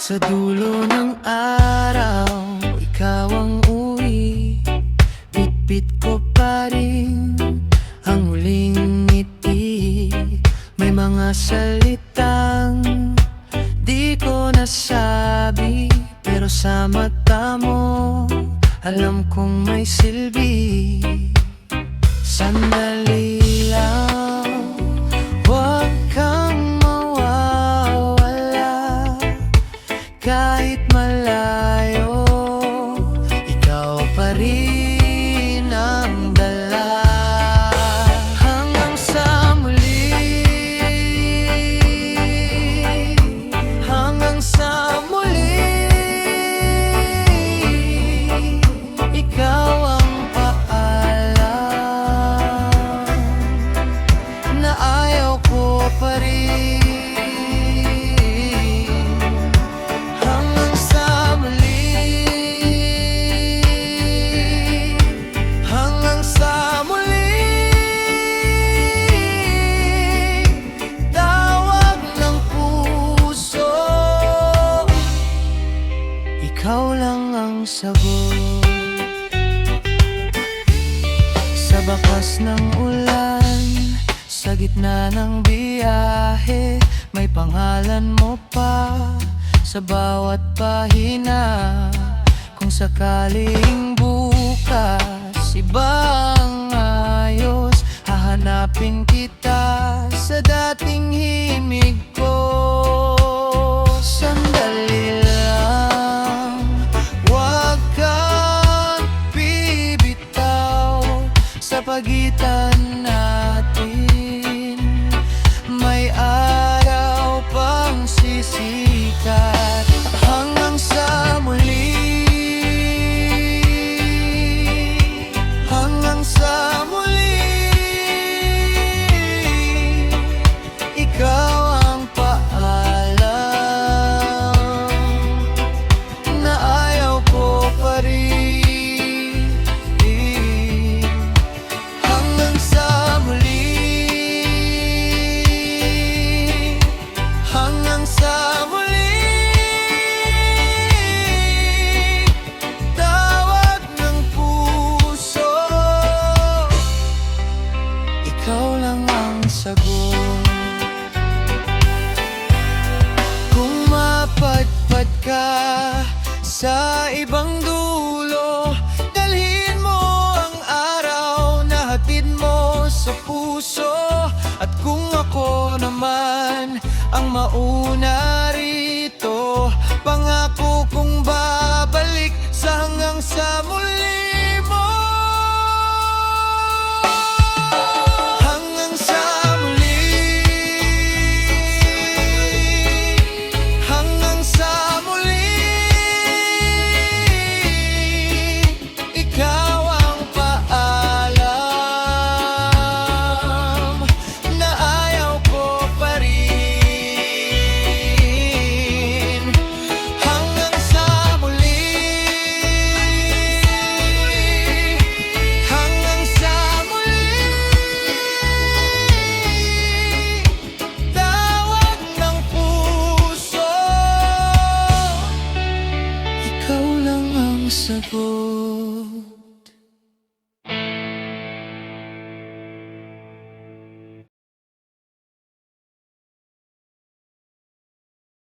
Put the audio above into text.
Sa dulo ng araw, ikaw ang uwi. Bitbit ko pa rin ang huling ngiti. May mga salitang di ko nasabi, pero sa mata mo alam kong may silbi. Sandali lang, huwag kang mawawala. Kahit malayo, ikaw pa rin ang dala. Hanggang sa muli, hanggang sa muli, ikaw ang paalam na ayaw ko pa rin. Ikaw lang ang sagot. Sa bakas ng ulan, sa gitna ng biyahe, may pangalan mo pa sa bawat pahina. Kung sakaling bukas ibang ayos, hahanapin kita sa dating himig ko. Sandali lang, huwag kang bibitaw. Sa pagitan natin may araw pang sisikat. Hanggang sa muli, hanggang sa muli, ikaw ang paalam na ayaw ko pa rin. Hanggang sa muli, hanggang sa muli, tawag ng puso, ikaw lang ang sagot. Kung mapadpad ka sa ibang dulo, dalhin mo ang araw na hatid mo sa puso. At kung ako naman ang mauna